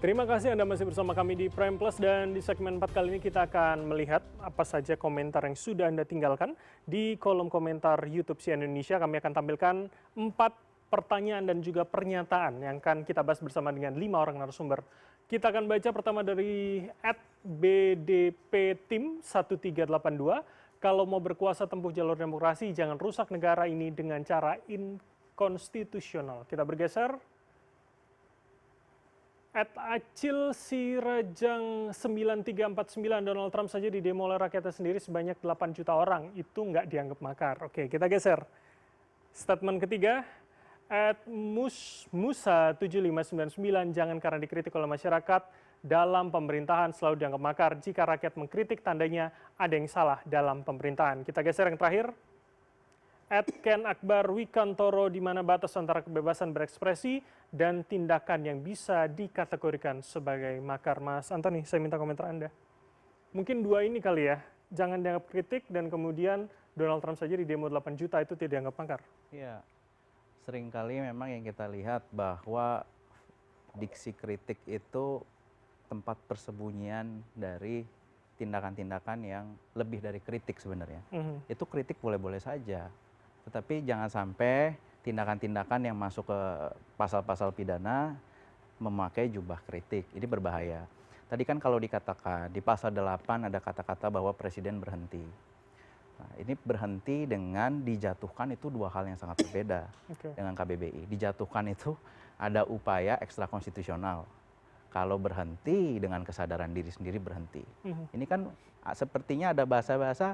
Terima kasih Anda masih bersama kami di Prime Plus dan di segmen 4 kali ini kita akan melihat apa saja komentar yang sudah Anda tinggalkan di kolom komentar YouTube CNN Indonesia. Kami akan tampilkan 4 pertanyaan dan juga pernyataan yang akan kita bahas bersama dengan 5 orang narasumber. Kita akan baca pertama dari @bdptim1382. Kalau mau berkuasa tempuh jalur demokrasi, jangan rusak negara ini dengan cara inkonstitusional. Kita bergeser. Acil Sirajang 9349, Donald Trump saja di demo oleh rakyatnya sendiri sebanyak 8 juta orang, itu nggak dianggap makar. Oke, kita geser. Statement ketiga, Musa7599, jangan karena dikritik oleh masyarakat dalam pemerintahan selalu dianggap makar. Jika rakyat mengkritik, tandanya ada yang salah dalam pemerintahan. Kita geser yang terakhir. Ken Akbar Wikantoro, di mana batas antara kebebasan berekspresi dan tindakan yang bisa dikategorikan sebagai makar. Mas Antoni, saya minta komentar Anda. Mungkin dua ini kali ya, jangan dianggap kritik dan kemudian Donald Trump saja di demo 8 juta itu tidak dianggap makar. Iya, seringkali memang yang kita lihat bahwa diksi kritik itu tempat persembunyian dari tindakan-tindakan yang lebih dari kritik sebenarnya. Itu kritik boleh-boleh saja. Tetapi jangan sampai tindakan-tindakan yang masuk ke pasal-pasal pidana memakai jubah kritik. Ini berbahaya. Tadi kan kalau dikatakan di pasal 8 ada kata-kata bahwa presiden berhenti. Nah, ini berhenti dengan dijatuhkan itu dua hal yang sangat berbeda dengan KBBI. Dijatuhkan itu ada upaya ekstra konstitusional. Kalau berhenti dengan kesadaran diri sendiri berhenti. Ini kan sepertinya ada bahasa-bahasa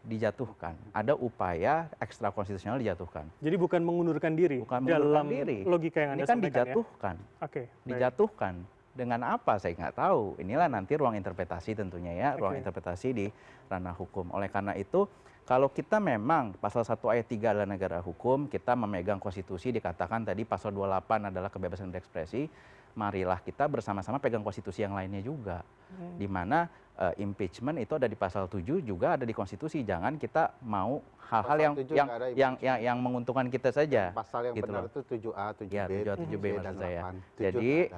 dijatuhkan, ada upaya ekstra konstitusional dijatuhkan. Jadi bukan mengundurkan diri. Bukan dalam mengundurkan diri. Logika yang Anda ini kan sampaikan, dijatuhkan. Ya? Oke. Dijatuhkan dengan apa saya nggak tahu. Inilah nanti ruang interpretasi tentunya ya, ruang interpretasi di ranah hukum. Oleh karena itu, kalau kita memang pasal 1 ayat 3 adalah negara hukum, kita memegang konstitusi, dikatakan tadi pasal 28 adalah kebebasan berekspresi, marilah kita bersama-sama pegang konstitusi yang lainnya juga. Di mana impeachment itu ada di pasal 7 juga ada di konstitusi. Jangan kita mau hal-hal yang menguntungkan kita saja. Pasal yang gitu benar loh. itu 7A, 7B, Ya, 7B dan maksud saya. 8. Jadi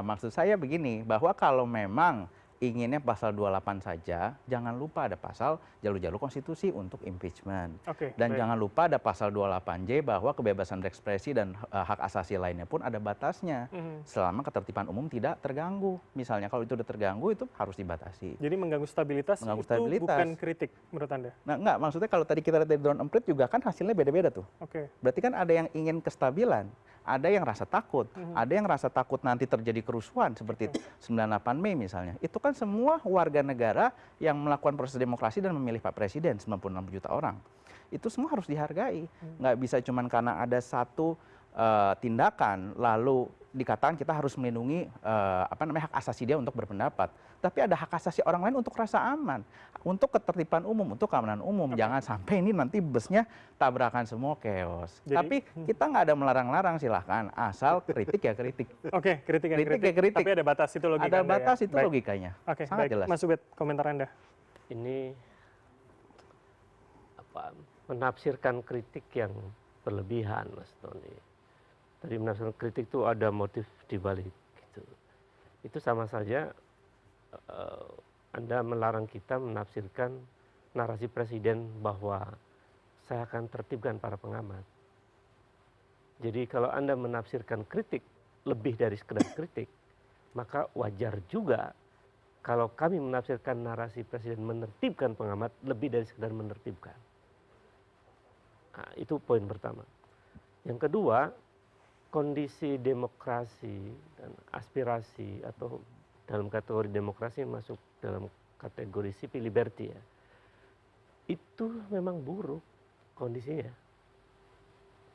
maksud saya begini, bahwa kalau memang inginnya pasal 28 saja, jangan lupa ada pasal jalur-jalur konstitusi untuk impeachment. Dan jangan lupa ada pasal 28J bahwa kebebasan berekspresi dan hak asasi lainnya pun ada batasnya. Selama ketertiban umum tidak terganggu. Misalnya kalau itu sudah terganggu itu harus dibatasi. Jadi mengganggu stabilitas itu bukan kritik menurut Anda? Nah, enggak, maksudnya kalau tadi kita lihat dari Drone Emprit juga kan hasilnya beda-beda tuh. Berarti kan ada yang ingin kestabilan, ada yang rasa takut, ada yang rasa takut nanti terjadi kerusuhan seperti 98 Mei misalnya. Itu kan semua warga negara yang melakukan proses demokrasi dan memilih Pak Presiden, 96 juta orang. Itu semua harus dihargai. Nggak bisa cuma karena ada satu tindakan lalu dikatakan kita harus melindungi hak asasi dia untuk berpendapat. Tapi ada hak asasi orang lain untuk rasa aman, untuk ketertiban umum, untuk keamanan umum. Jangan sampai ini nanti busnya tabrakan semua chaos. Tapi kita nggak ada melarang-larang, silahkan. Asal kritik ya kritik. Kritik ya kritik. Tapi ada batas itu logikanya. Ada batas itu logikanya. Sangat jelas. Mas Ubed, komentar Anda. Ini menafsirkan kritik yang berlebihan, Mas Tony. Tadi menafsirkan kritik itu ada motif dibalik gitu. Itu sama saja Anda melarang kita menafsirkan narasi presiden bahwa saya akan tertibkan para pengamat. Jadi kalau Anda menafsirkan kritik lebih dari sekedar kritik, maka wajar juga kalau kami menafsirkan narasi presiden menertibkan pengamat lebih dari sekedar menertibkan. Nah, itu poin pertama. Yang kedua, kondisi demokrasi dan aspirasi atau dalam kategori demokrasi masuk dalam kategori civil liberty ya, itu memang buruk kondisinya.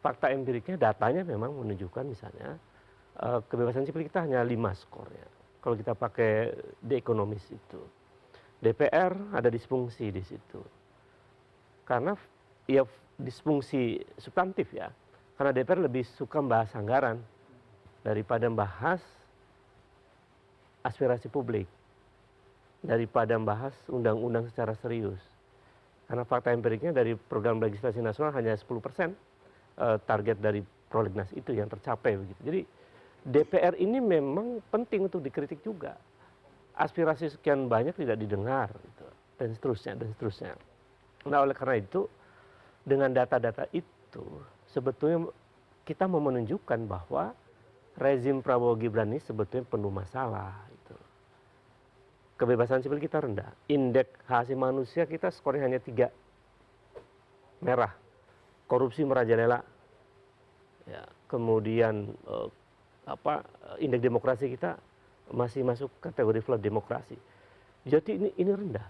Fakta empiriknya, datanya memang menunjukkan misalnya kebebasan sipil kita hanya 5 skornya. Kalau kita pakai The Economist itu, DPR ada disfungsi di situ. Karena ya disfungsi substantif ya. Karena DPR lebih suka membahas anggaran daripada membahas aspirasi publik, daripada membahas undang-undang secara serius. Karena fakta empiriknya dari program legislasi nasional hanya 10% target dari prolegnas itu yang tercapai begitu. Jadi DPR ini memang penting untuk dikritik juga. Aspirasi sekian banyak tidak didengar, gitu, dan seterusnya, dan seterusnya. Nah, oleh karena itu, dengan data-data itu, sebetulnya kita mau menunjukkan bahwa rezim Prabowo Gibran ini sebetulnya penuh masalah. Gitu. Kebebasan sipil kita rendah. Indeks hak asasi manusia kita skornya hanya 3. Merah. Korupsi merajalela. Ya, kemudian indeks demokrasi kita masih masuk kategori flawed demokrasi. Jadi ini rendah.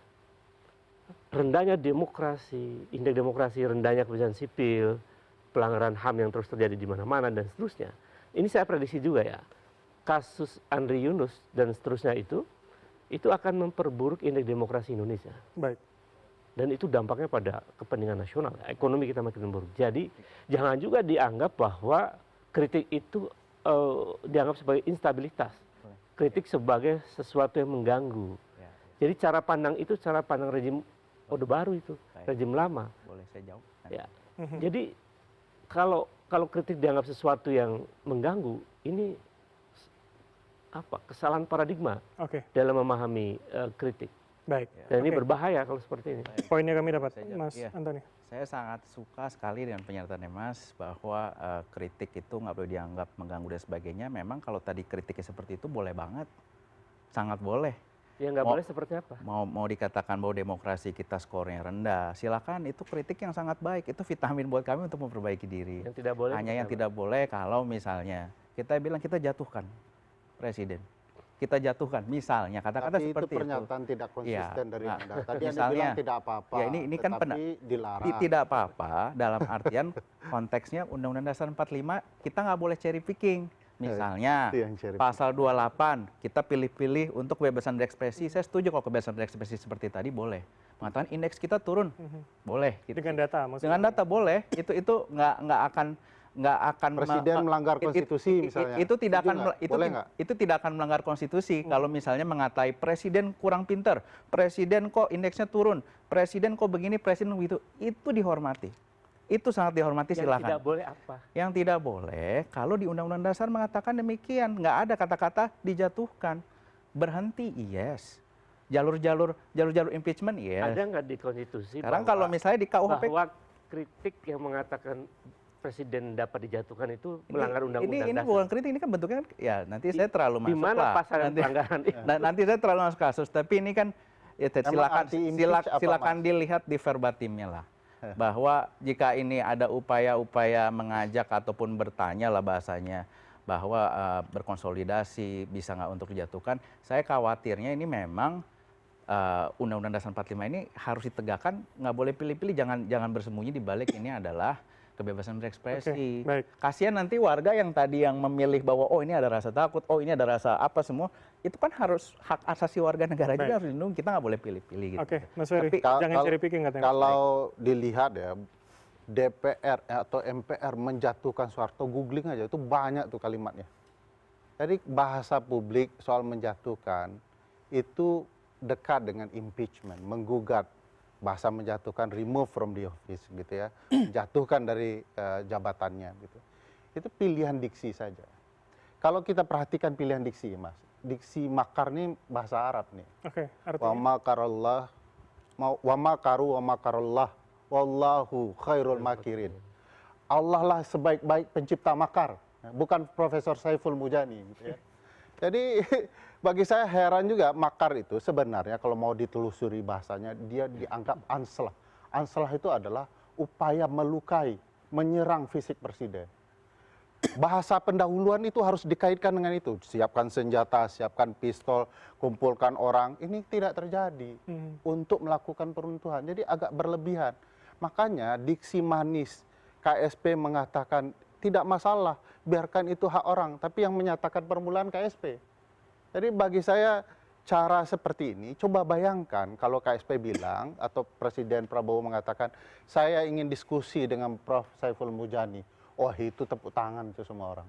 Rendahnya demokrasi, indeks demokrasi, rendahnya kebebasan sipil, pelanggaran HAM yang terus terjadi di mana-mana dan seterusnya. Ini saya prediksi juga ya. Kasus Andri Yunus dan seterusnya itu akan memperburuk indeks demokrasi Indonesia. Baik. Dan itu dampaknya pada kepentingan nasional. Ekonomi kita makin memburuk. Jadi jangan juga dianggap bahwa kritik itu dianggap sebagai instabilitas. Kritik sebagai sesuatu yang mengganggu. Jadi cara pandang itu cara pandang rejim Orde Baru itu, rejim lama. Boleh saya jawab? Ya. Jadi kalau kritik dianggap sesuatu yang mengganggu, ini kesalahan paradigma dalam memahami kritik. Baik. Dan ini berbahaya kalau seperti ini. Poinnya kami dapat, Mas Antoni. Saya sangat suka sekali dengan pernyataannya Mas, bahwa kritik itu nggak boleh dianggap mengganggu dan sebagainya. Memang kalau tadi kritiknya seperti itu boleh banget, sangat boleh. Ya nggak boleh seperti apa? Mau dikatakan bahwa demokrasi kita skornya rendah, silakan, itu kritik yang sangat baik, itu vitamin buat kami untuk memperbaiki diri. Yang tidak boleh. Hanya yang tidak boleh kalau misalnya kita bilang kita jatuhkan presiden. Kita jatuhkan, misalnya kata-kata seperti itu. Itu pernyataan tidak konsisten dari Anda. Tadi misalnya, Anda bilang tidak apa-apa, ya ini kan dilarang. Tidak apa-apa dalam artian konteksnya Undang-Undang Dasar 45 kita nggak boleh cherry picking. Misalnya pasal 28 kita pilih-pilih untuk kebebasan berekspresi. Saya setuju kalau kebebasan berekspresi seperti tadi boleh. Mengatakan indeks kita turun, boleh. Gitu. Dengan data maksudnya. Dengan data boleh. Itu nggak akan Presiden melanggar konstitusi misalnya. Itu tidak akan melanggar konstitusi kalau misalnya mengatai presiden kurang pinter, presiden kok indeksnya turun, presiden kok begini, presiden begitu. Itu dihormati. Itu sangat dihormati, silakan. Yang tidak boleh apa? Yang tidak boleh kalau di Undang-Undang Dasar mengatakan demikian, nggak ada kata-kata dijatuhkan, berhenti, yes. Jalur-jalur impeachment, yes. Ada nggak di konstitusi? Sekarang kalau misalnya di KUHP bahwa kritik yang mengatakan presiden dapat dijatuhkan itu melanggar undang-undang dasar. Ini bukan kritik, ini kan bentuknya ya nanti saya terlalu masuk. Di mana pasal pelanggaran itu? Nanti saya terlalu masuk kasus, tapi ini kan ya, silakan dilihat di verbatimnya lah. Bahwa jika ini ada upaya-upaya mengajak ataupun bertanya lah bahasanya, bahwa berkonsolidasi bisa nggak untuk dijatuhkan, saya khawatirnya ini memang Undang-Undang Dasar 45 ini harus ditegakkan, nggak boleh pilih-pilih, jangan bersembunyi di balik ini adalah kebebasan berekspresi. Kasihan nanti warga yang tadi yang memilih bahwa oh ini ada rasa takut, oh ini ada rasa apa semua, itu kan harus hak asasi warga negara juga harus dilindungi, kita nggak boleh pilih-pilih gitu. Oke, Mas Ferry, jangan cherry picking katanya. Kalau dilihat ya, DPR atau MPR menjatuhkan Soeharto, googling aja itu banyak tuh kalimatnya. Jadi bahasa publik soal menjatuhkan itu dekat dengan impeachment, menggugat. Bahasa menjatuhkan, remove from the office gitu ya, jatuhkan dari jabatannya gitu. Itu pilihan diksi saja. Kalau kita perhatikan pilihan diksi, Mas, diksi makar ini bahasa Arab nih. Oke, wa makarallah, wa makaru wa makarallah, wallahu khairul makirin. Allah lah sebaik-baik pencipta makar, bukan Profesor Saiful Mujani gitu ya. Jadi bagi saya heran juga, makar itu sebenarnya kalau mau ditelusuri bahasanya, dia dianggap anslah. Anslah itu adalah upaya melukai, menyerang fisik presiden. Bahasa pendahuluan itu harus dikaitkan dengan itu. Siapkan senjata, siapkan pistol, kumpulkan orang. Ini tidak terjadi untuk melakukan peruntuhan. Jadi agak berlebihan. Makanya diksi manis KSP mengatakan tidak masalah, biarkan itu hak orang. Tapi yang menyatakan permulaan KSP. Jadi bagi saya cara seperti ini, coba bayangkan kalau KSP bilang atau Presiden Prabowo mengatakan, saya ingin diskusi dengan Prof. Saiful Mujani. Oh itu tepuk tangan itu semua orang.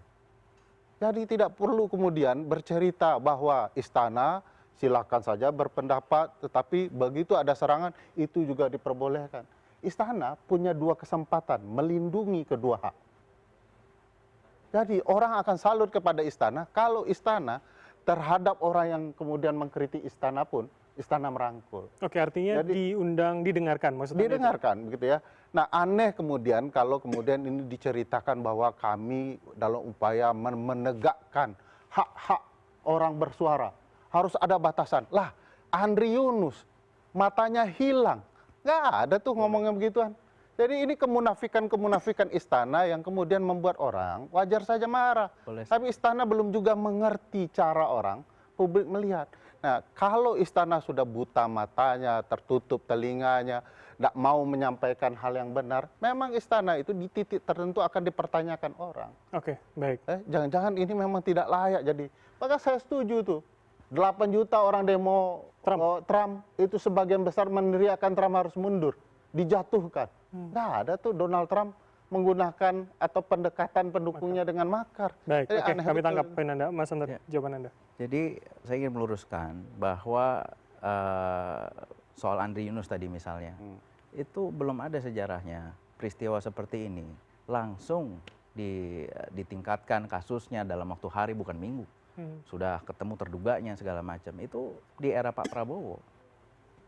Jadi tidak perlu kemudian bercerita bahwa istana silakan saja berpendapat, tetapi begitu ada serangan itu juga diperbolehkan. Istana punya dua kesempatan melindungi kedua hak. Jadi orang akan salut kepada istana kalau istana terhadap orang yang kemudian mengkritik istana pun istana merangkul. Oke, artinya Jadi didengarkan maksudnya. didengarkan begitu ya. Nah, aneh kemudian kalau kemudian ini diceritakan bahwa kami dalam upaya menegakkan hak-hak orang bersuara harus ada batasan. Lah, Andri Yunus matanya hilang. Nggak ada tuh ngomongnya begituan. Jadi ini kemunafikan istana yang kemudian membuat orang wajar saja marah. Tapi istana belum juga mengerti cara orang, publik melihat. Nah, kalau istana sudah buta matanya, tertutup telinganya, tidak mau menyampaikan hal yang benar, memang istana itu di titik tertentu akan dipertanyakan orang. Oke, baik. Jangan-jangan ini memang tidak layak jadi. Maka saya setuju tuh. 8 juta orang demo Trump itu sebagian besar meneriakan Trump harus mundur, dijatuhkan. Nggak ada tuh Donald Trump menggunakan atau pendekatan pendukungnya dengan makar. Baik, Jadi oke, aneh kami betul. tangkap poin Anda. Mas Anton, jawaban Anda. Jadi saya ingin meluruskan bahwa soal Andri Yunus tadi misalnya, itu belum ada sejarahnya peristiwa seperti ini langsung ditingkatkan kasusnya dalam waktu hari bukan minggu. Sudah ketemu terduganya segala macam. Itu di era Pak Prabowo.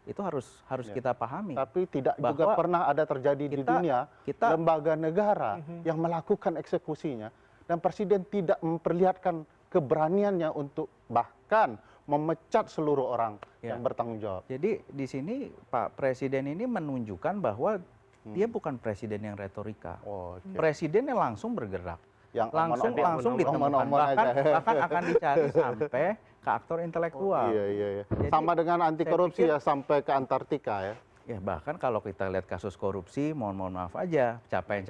Itu harus kita pahami. Tapi tidak juga bahwa pernah ada terjadi di dunia lembaga negara yang melakukan eksekusinya dan presiden tidak memperlihatkan keberaniannya untuk bahkan memecat seluruh orang yang bertanggung jawab. Jadi di sini Pak Presiden ini menunjukkan bahwa dia bukan presiden yang retorika. Presiden yang langsung bergerak. Yang langsung ditemukan. Bahkan akan dicari sampai ke aktor intelektual. Iya. Sama dengan anti korupsi ya sampai ke Antartika ya. Ya bahkan kalau kita lihat kasus korupsi, mohon maaf aja, capaian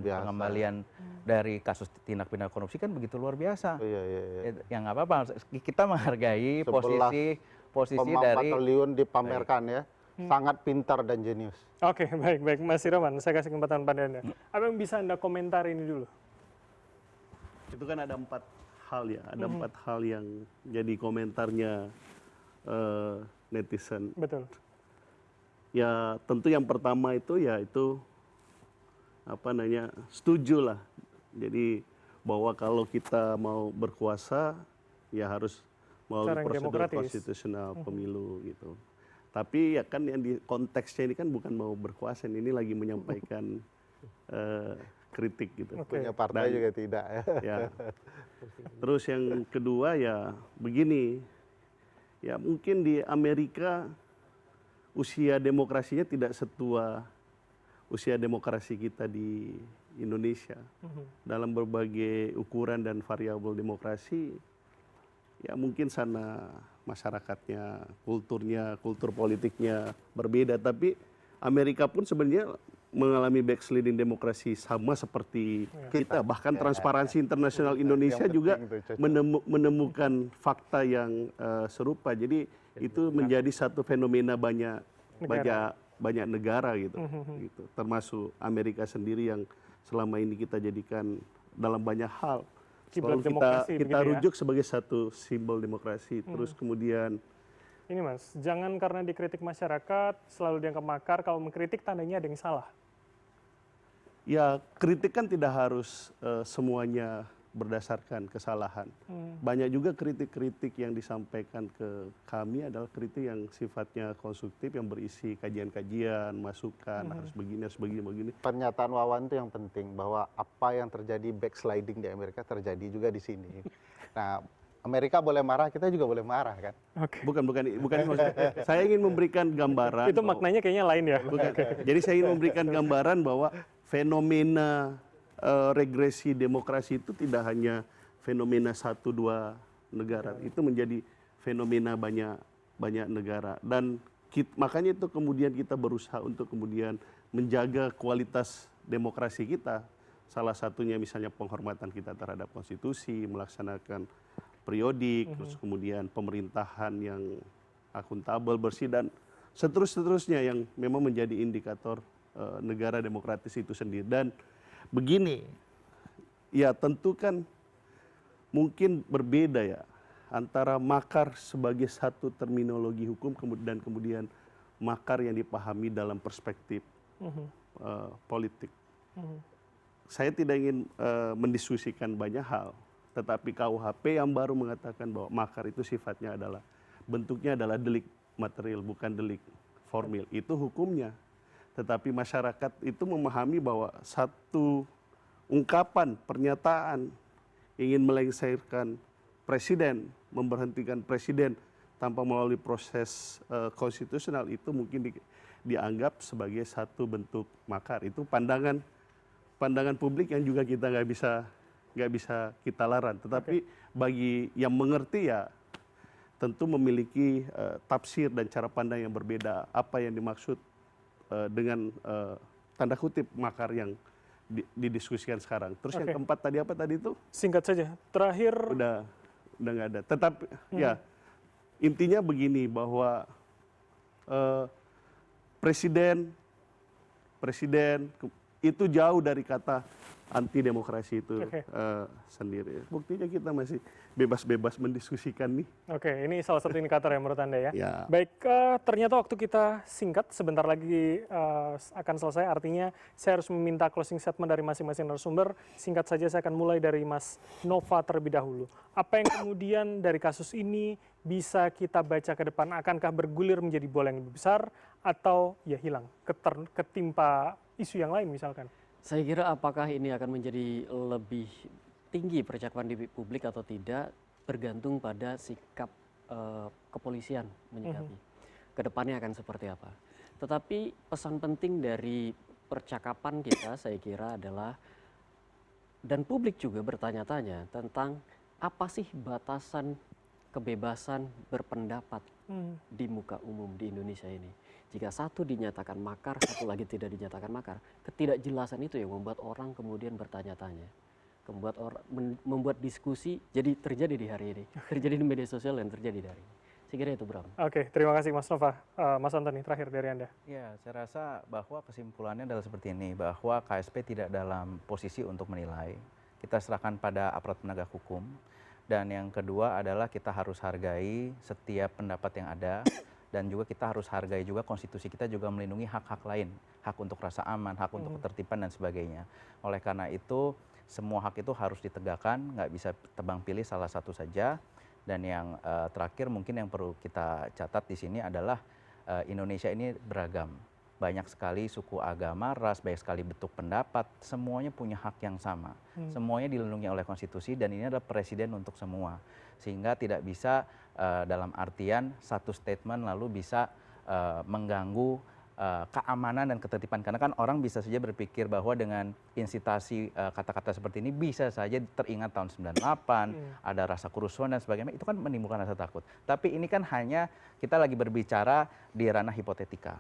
pengembalian dari kasus tindak pidana korupsi kan begitu luar biasa. Iya. Yang nggak apa-apa, kita menghargai posisi dari 4 triliun dipamerkan ya. Sangat pintar dan jenius. Oke, baik Mas Irawan, saya kasih kesempatan pada Anda. Apa yang bisa Anda komentar ini dulu? Itu kan ada 4 hal ya, ada 4 hal yang jadi komentarnya netizen. Betul. Ya tentu yang pertama itu ya itu setuju lah. Jadi bahwa kalau kita mau berkuasa ya harus melalui prosedur konstitusional pemilu gitu. Tapi ya kan yang di konteksnya ini kan bukan mau berkuasa, ini lagi menyampaikan kritik gitu. Punya partai juga tidak ya. Terus yang kedua ya begini, ya mungkin di Amerika usia demokrasinya tidak setua usia demokrasi kita di Indonesia. Dalam berbagai ukuran dan variabel demokrasi, ya mungkin sana masyarakatnya, kultur politiknya berbeda. Tapi Amerika pun sebenarnya mengalami backsliding demokrasi sama seperti kita. Bahkan Transparansi Internasional Indonesia juga menemukan fakta yang serupa. Jadi itu menjadi satu fenomena banyak negara gitu. Termasuk Amerika sendiri yang selama ini kita jadikan dalam banyak hal selalu kita rujuk sebagai satu simbol demokrasi. Terus kemudian ini Mas, jangan karena dikritik masyarakat selalu dianggap makar, kalau mengkritik tandanya ada yang salah. Ya kritik kan tidak harus semuanya berdasarkan kesalahan. Banyak juga kritik-kritik yang disampaikan ke kami adalah kritik yang sifatnya konstruktif, yang berisi kajian-kajian, masukan, harus begini. Pernyataan Wawan itu yang penting, bahwa apa yang terjadi backsliding di Amerika terjadi juga di sini. Nah, Amerika boleh marah, kita juga boleh marah kan? Bukan maksudnya. Saya ingin memberikan gambaran. Itu maknanya kayaknya lain ya. Jadi saya ingin memberikan gambaran bahwa fenomena regresi demokrasi itu tidak hanya fenomena 1-2 negara, itu menjadi fenomena banyak negara. Dan makanya itu kemudian kita berusaha untuk kemudian menjaga kualitas demokrasi kita. Salah satunya misalnya penghormatan kita terhadap konstitusi, melaksanakan periodik, terus kemudian pemerintahan yang akuntabel, bersih, dan seterusnya yang memang menjadi indikator negara demokratis itu sendiri. Dan begini, ya tentu kan mungkin berbeda ya antara makar sebagai satu terminologi hukum dan kemudian makar yang dipahami dalam perspektif politik. saya tidak ingin mendiskusikan banyak hal, tetapi KUHP yang baru mengatakan bahwa makar itu sifatnya adalah bentuknya adalah delik material, bukan delik formil. Itu hukumnya. Tetapi masyarakat itu memahami bahwa satu ungkapan, pernyataan ingin melengsarkan presiden, memberhentikan presiden tanpa melalui proses konstitusional itu mungkin dianggap sebagai satu bentuk makar. Itu pandangan publik yang juga kita nggak bisa kita larang. Tetapi bagi yang mengerti ya tentu memiliki tafsir dan cara pandang yang berbeda. Apa yang dimaksud dengan tanda kutip makar yang didiskusikan sekarang. Terus yang keempat tadi apa tadi itu? Singkat saja, terakhir. Udah nggak ada. Tetapi ya intinya begini bahwa presiden itu jauh dari kata anti demokrasi itu sendiri. Buktinya kita masih bebas-bebas mendiskusikan nih. Oke, ini salah satu indikator ya menurut Anda ya. Ya. Baik, ternyata waktu kita singkat, sebentar lagi akan selesai. Artinya saya harus meminta closing statement dari masing-masing narasumber. Singkat saja saya akan mulai dari Mas Nova terlebih dahulu. Apa yang kemudian dari kasus ini bisa kita baca ke depan? Akankah bergulir menjadi bola yang lebih besar atau ya hilang, ketimpa isu yang lain misalkan? Saya kira apakah ini akan menjadi lebih tinggi percakapan di publik atau tidak bergantung pada sikap kepolisian menyikapi. Kedepannya akan seperti apa. Tetapi pesan penting dari percakapan kita saya kira adalah, dan publik juga bertanya-tanya tentang apa sih batasan kebebasan berpendapat di muka umum di Indonesia ini. Jika satu dinyatakan makar, satu lagi tidak dinyatakan makar, ketidakjelasan itu yang membuat orang kemudian bertanya-tanya, membuat diskusi jadi terjadi di hari ini, terjadi di media sosial dan terjadi di hari ini. Saya kira itu, Bram. Oke, terima kasih Mas Nova. Mas Antoni, terakhir dari Anda. Ya, saya rasa bahwa kesimpulannya adalah seperti ini, bahwa KSP tidak dalam posisi untuk menilai. Kita serahkan pada aparat penegak hukum. Dan yang kedua adalah kita harus hargai setiap pendapat yang ada. Dan juga kita harus hargai juga konstitusi kita juga melindungi hak-hak lain. Hak untuk rasa aman, hak untuk ketertiban dan sebagainya. Oleh karena itu, semua hak itu harus ditegakkan, nggak bisa tebang pilih salah satu saja. Dan yang terakhir mungkin yang perlu kita catat di sini adalah Indonesia ini beragam. Banyak sekali suku, agama, ras, banyak sekali bentuk pendapat, semuanya punya hak yang sama. Semuanya dilindungi oleh konstitusi dan ini adalah presiden untuk semua. Sehingga tidak bisa dalam artian satu statement lalu bisa mengganggu keamanan dan ketertiban. Karena kan orang bisa saja berpikir bahwa dengan insitasi kata-kata seperti ini bisa saja teringat tahun 98, ada rasa kerusuhan dan sebagainya, itu kan menimbulkan rasa takut. Tapi ini kan hanya kita lagi berbicara di ranah hipotetika.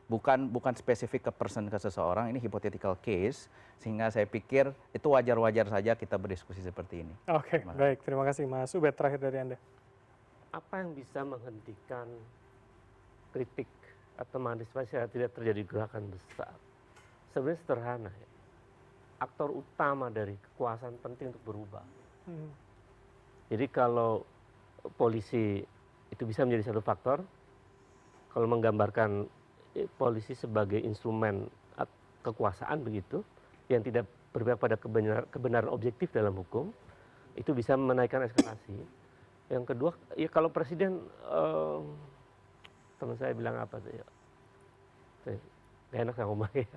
Bukan spesifik ke seseorang, ini hypothetical case, sehingga saya pikir itu wajar-wajar saja kita berdiskusi seperti ini. Oke, baik. Terima kasih Mas Ubed, terakhir dari Anda. Apa yang bisa menghentikan kritik atau mengantisipasi tidak terjadi gerakan besar? Sebenarnya sederhana ya. Aktor utama dari kekuasaan penting untuk berubah. Jadi kalau polisi itu bisa menjadi satu faktor, kalau menggambarkan polisi sebagai instrumen kekuasaan begitu, yang tidak berpihak pada kebenaran objektif dalam hukum, itu bisa menaikkan eskalasi. Yang kedua, ya kalau presiden, teman saya bilang apa tuh ya, gak enak saya ngomongnya.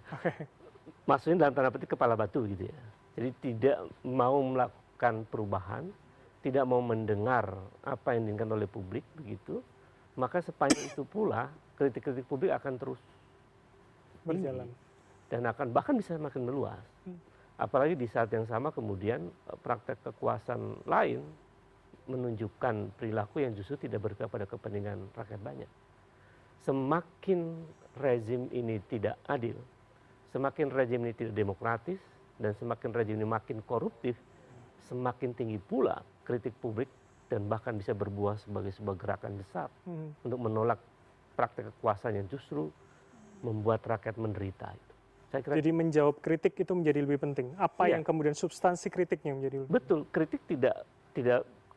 Maksudnya dalam tanda petik kepala batu gitu ya. Jadi tidak mau melakukan perubahan, tidak mau mendengar apa yang diinginkan oleh publik begitu, maka sepanjang itu pula kritik-kritik publik akan terus Berjalan. Dan akan bahkan bisa makin meluas. Apalagi di saat yang sama kemudian praktek kekuasaan lain menunjukkan perilaku yang justru tidak berpihak pada kepentingan rakyat banyak. Semakin rezim ini tidak adil, semakin rezim ini tidak demokratis, dan semakin rezim ini makin koruptif, semakin tinggi pula kritik publik dan bahkan bisa berbuah sebagai sebuah gerakan besar untuk menolak praktek kekuasaan yang justru membuat rakyat menderita. Saya kira Jadi menjawab kritik itu menjadi lebih penting. Apa Iya. yang kemudian substansi kritiknya menjadi lebih betul, kritik tidak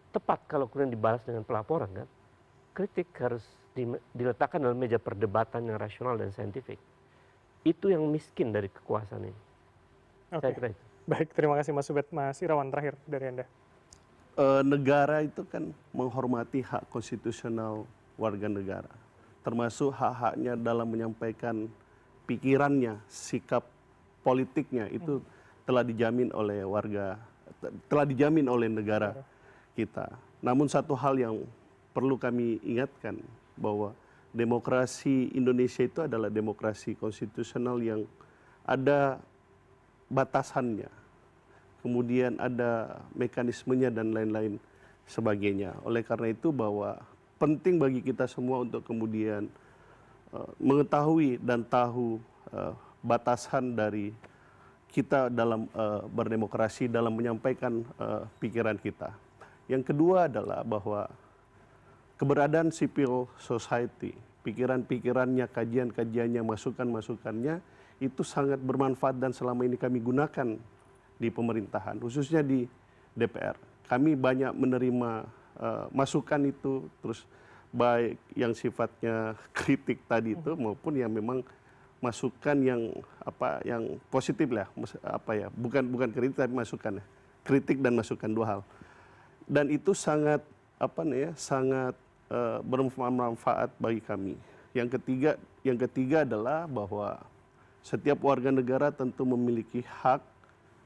tepat kalau kemudian dibalas dengan pelaporan kan. Kritik harus diletakkan dalam meja perdebatan yang rasional dan saintifik. Itu yang miskin dari kekuasaan ini. Oke. Saya kira itu. Baik, terima kasih Mas Ubed. Mas Irawan, terakhir dari Anda. Negara itu kan menghormati hak konstitusional warga negara, termasuk hak-haknya dalam menyampaikan pikirannya, sikap politiknya itu telah dijamin oleh telah dijamin oleh negara kita. Namun satu hal yang perlu kami ingatkan bahwa demokrasi Indonesia itu adalah demokrasi konstitusional yang ada batasannya. Kemudian ada mekanismenya dan lain-lain sebagainya. Oleh karena itu bahwa penting bagi kita semua untuk kemudian mengetahui dan tahu batasan dari kita dalam berdemokrasi, dalam menyampaikan pikiran kita. Yang kedua adalah bahwa keberadaan civil society, pikiran-pikirannya, kajian-kajiannya, masukan-masukannya itu sangat bermanfaat dan selama ini kami gunakan di pemerintahan, khususnya di DPR. Kami banyak menerima masukan itu, terus baik yang sifatnya kritik tadi itu maupun yang memang masukan yang positif lah, bukan kritik tapi masukan, kritik dan masukan, dua hal. Dan itu sangat sangat bermanfaat bagi kami. Yang ketiga adalah bahwa setiap warga negara tentu memiliki hak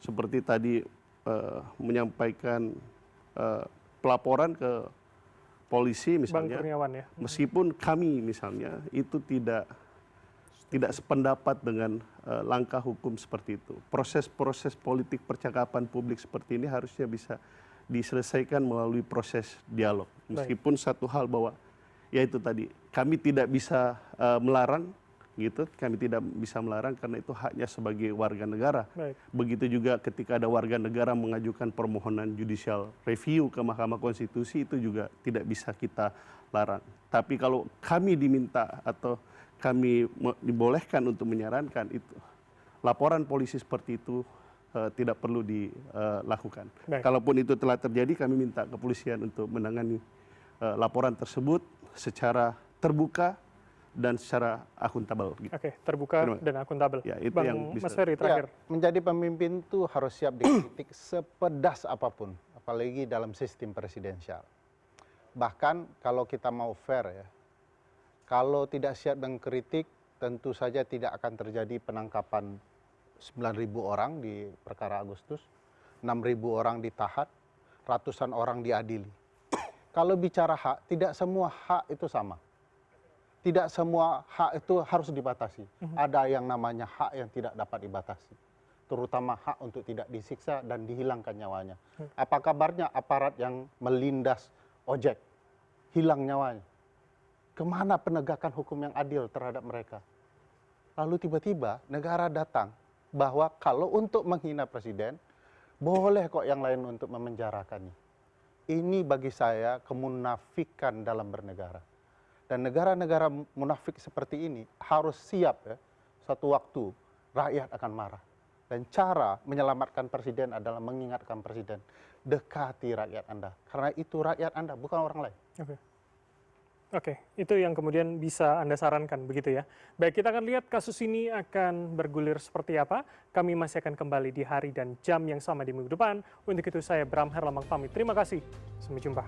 seperti tadi menyampaikan pelaporan ke polisi misalnya. Bang Kurniawan ya. Meskipun kami misalnya itu tidak sependapat dengan langkah hukum seperti itu. Proses-proses politik percakapan publik seperti ini harusnya bisa diselesaikan melalui proses dialog. Meskipun satu hal bahwa yaitu tadi kami tidak bisa melarang gitu, kami tidak bisa melarang karena itu haknya sebagai warga negara. Baik. Begitu juga ketika ada warga negara mengajukan permohonan judicial review ke Mahkamah Konstitusi itu juga tidak bisa kita larang. Tapi kalau kami diminta atau kami dibolehkan untuk menyarankan itu, laporan polisi seperti itu tidak perlu dilakukan. Kalaupun itu telah terjadi, kami minta kepolisian untuk menangani laporan tersebut secara terbuka dan secara akuntabel. Oke, terbuka dan akuntabel. Ya, itu Bang yang bisa. Mas Ferry, terakhir. Ya, menjadi pemimpin itu harus siap dikritik sepedas apapun, apalagi dalam sistem presidensial. Bahkan kalau kita mau fair ya, kalau tidak siap dengan kritik, tentu saja tidak akan terjadi penangkapan 9.000 orang di perkara Agustus, 6.000 orang ditahan, ratusan orang diadili. Kalau bicara hak, tidak semua hak itu sama. Tidak semua hak itu harus dibatasi. Ada yang namanya hak yang tidak dapat dibatasi. Terutama hak untuk tidak disiksa dan dihilangkan nyawanya. Apa kabarnya aparat yang melindas ojek, hilang nyawanya? Kemana penegakan hukum yang adil terhadap mereka? Lalu tiba-tiba negara datang bahwa kalau untuk menghina presiden, boleh kok yang lain untuk memenjarakannya. Ini bagi saya kemunafikan dalam bernegara. Dan negara-negara munafik seperti ini harus siap ya, satu waktu rakyat akan marah. Dan cara menyelamatkan presiden adalah mengingatkan presiden, dekati rakyat Anda. Karena itu rakyat Anda, bukan orang lain. Oke, itu yang kemudian bisa Anda sarankan begitu ya. Baik, kita akan lihat kasus ini akan bergulir seperti apa. Kami masih akan kembali di hari dan jam yang sama di minggu depan. Untuk itu saya Bram Herlambang pamit. Terima kasih. Sampai jumpa.